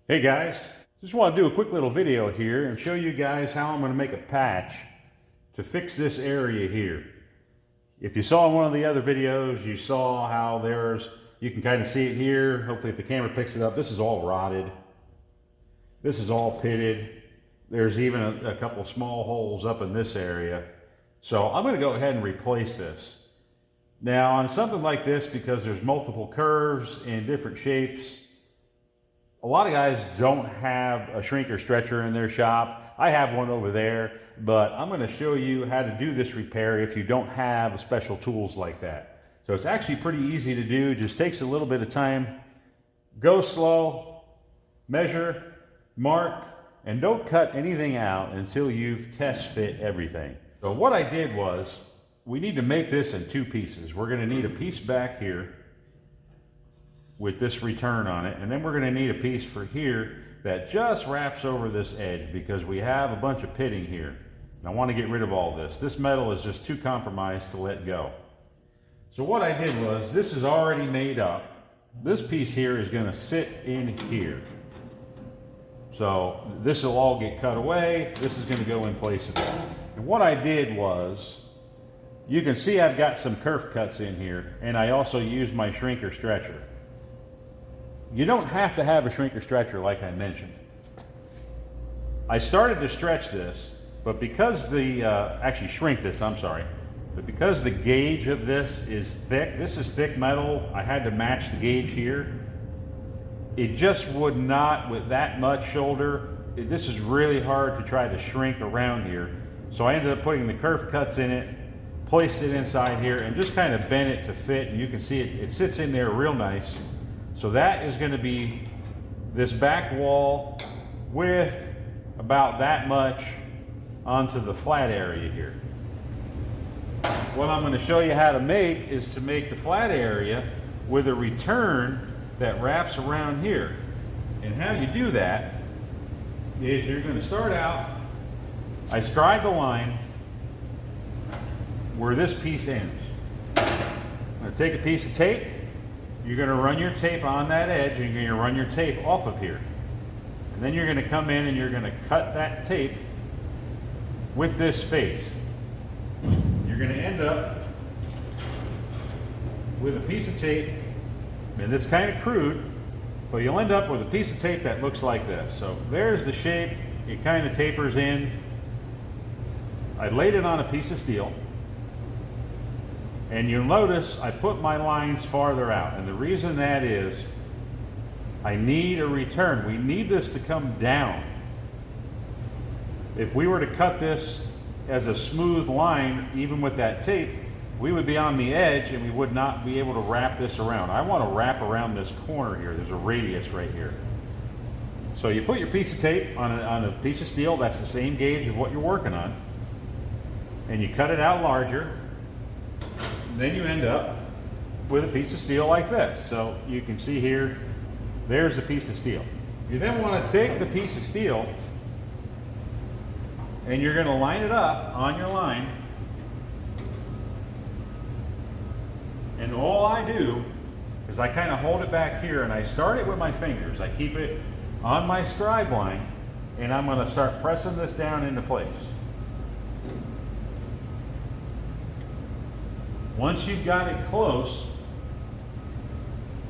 Hey guys, just want to do a quick little video here and show you guys how I'm going to make a patch to fix this area here. If you saw in one of the other videos, you saw how you can kind of see it here. Hopefully if the camera picks it up, this is all rotted. This is all pitted. There's even a couple small holes up in this area. So I'm going to go ahead and replace this. Now on something like this, because there's multiple curves and different shapes, a lot of guys don't have a shrinker stretcher in their shop. I have one over there, but I'm going to show you how to do this repair if you don't have special tools like that. So it's actually pretty easy to do, just takes a little bit of time. Go slow, measure, mark, and don't cut anything out until you've test fit everything. So what I did was, we need to make this in two pieces. We're going to need a piece back here with this return on it, and then we're going to need a piece for here that just wraps over this edge because we have a bunch of pitting here. And I want to get rid of all this. This metal is just too compromised to let go. So what I did was, this is already made up. This piece here is going to sit in here. So this will all get cut away. This is going to go in place of it. And what I did was, you can see I've got some kerf cuts in here, and I also used my shrinker stretcher. You don't have to have a shrinker stretcher like I mentioned. I started to stretch this, but because actually shrink this, I'm sorry. But because the gauge of this is thick, this is thick metal, I had to match the gauge here. It just would not, with that much shoulder, this is really hard to try to shrink around here. So I ended up putting the kerf cuts in it, placed it inside here, and just kind of bent it to fit, and you can see it sits in there real nice. So that is going to be this back wall with about that much onto the flat area here. What I'm going to show you how to make is to make the flat area with a return that wraps around here. And how you do that is you're going to start out, I scribed a line where this piece ends. I'm going to take a piece of tape. You're going to run your tape on that edge, and you're going to run your tape off of here. And then you're going to come in and you're going to cut that tape with this face. You're going to end up with a piece of tape, and it's kind of crude, but you'll end up with a piece of tape that looks like this. So there's the shape. It kind of tapers in. I laid it on a piece of steel. And you'll notice I put my lines farther out. And the reason that is, I need a return. We need this to come down. If we were to cut this as a smooth line, even with that tape, we would be on the edge and we would not be able to wrap this around. I want to wrap around this corner here. There's a radius right here. So you put your piece of tape on a piece of steel, that's the same gauge of what you're working on, and you cut it out larger. Then you end up with a piece of steel like this. So you can see here, there's a piece of steel. You then want to take the piece of steel and you're going to line it up on your line. And all I do is I kind of hold it back here and I start it with my fingers. I keep it on my scribe line and I'm going to start pressing this down into place. Once you've got it close,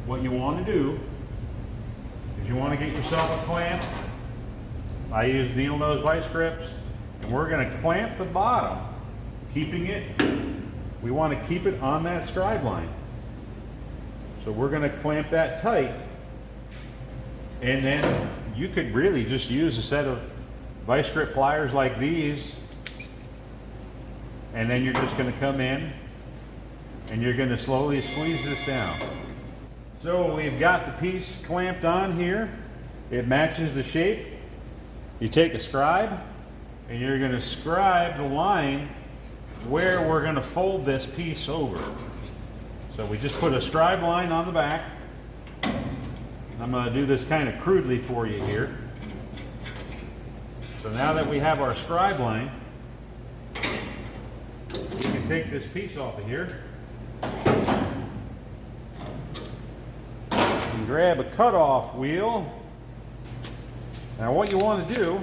what you want to do is you want to get yourself a clamp. I use needle nose vice grips, and we're going to clamp the bottom, we want to keep it on that scribe line. So we're going to clamp that tight, and then you could really just use a set of vice grip pliers like these, and then you're just going to come in and you're going to slowly squeeze this down. So we've got the piece clamped on here. It matches the shape. You take a scribe and you're going to scribe the line where we're going to fold this piece over. So we just put a scribe line on the back. I'm going to do this kind of crudely for you here. So now that we have our scribe line, we can take this piece off of here and grab a cutoff wheel Now what you want to do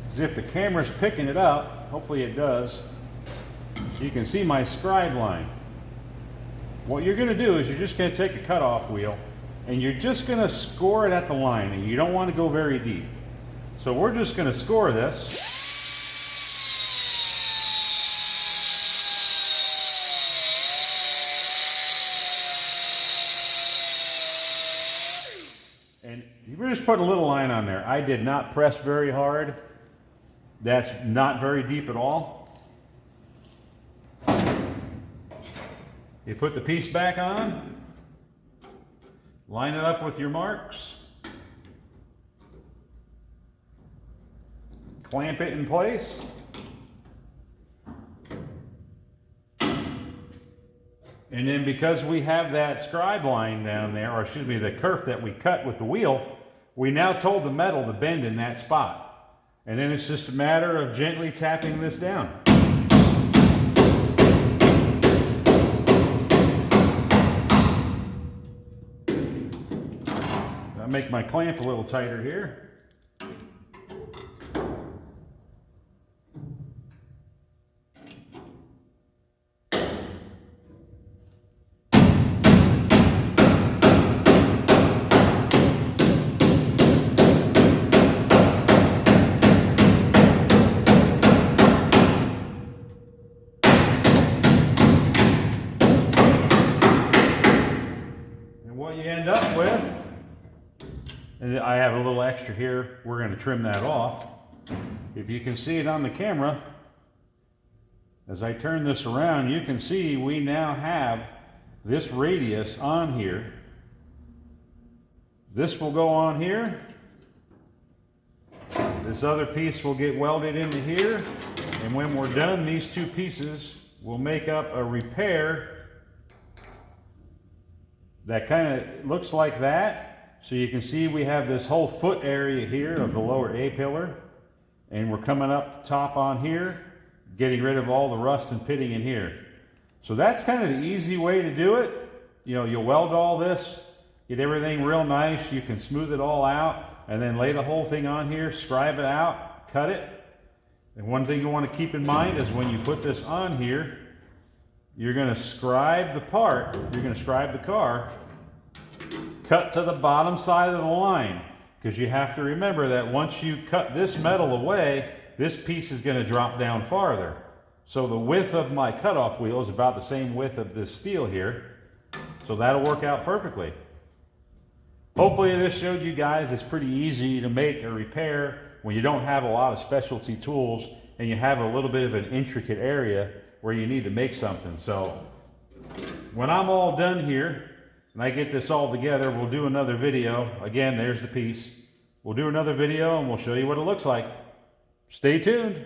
is, if the camera's picking it up, hopefully it does, you can see my scribe line. What you're going to do is you're just going to take a cutoff wheel and you're just going to score it at the line, and you don't want to go very deep. So we're just going to score this. And we're just putting a little line on there. I did not press very hard. That's not very deep at all. You put the piece back on, line it up with your marks, clamp it in place, and then because we have that scribe line down there, or excuse me, the kerf that we cut with the wheel, we now told the metal to bend in that spot. And then it's just a matter of gently tapping this down. I'll make my clamp a little tighter here. What you end up with, and I have a little extra here, we're going to trim that off. If you can see it on the camera, as I turn this around, you can see we now have this radius on here. This will go on here. This other piece will get welded into here. And when we're done, these two pieces will make up a repair that kind of looks like that. So you can see we have this whole foot area here of the lower A-pillar, and we're coming up top on here, getting rid of all the rust and pitting in here. So that's kind of the easy way to do it. You know, you'll weld all this, get everything real nice, you can smooth it all out, and then lay the whole thing on here, scribe it out, cut it. And one thing you want to keep in mind is when you put this on here, you're going to scribe the part, you're going to scribe the car, cut to the bottom side of the line, because you have to remember that once you cut this metal away, this piece is going to drop down farther. So the width of my cutoff wheel is about the same width of this steel here, so that'll work out perfectly. Hopefully this showed you guys it's pretty easy to make a repair when you don't have a lot of specialty tools and you have a little bit of an intricate area where you need to make something. So when I'm all done here and I get this all together, we'll do another video. Again, there's the piece. We'll do another video and we'll show you what it looks like. Stay tuned.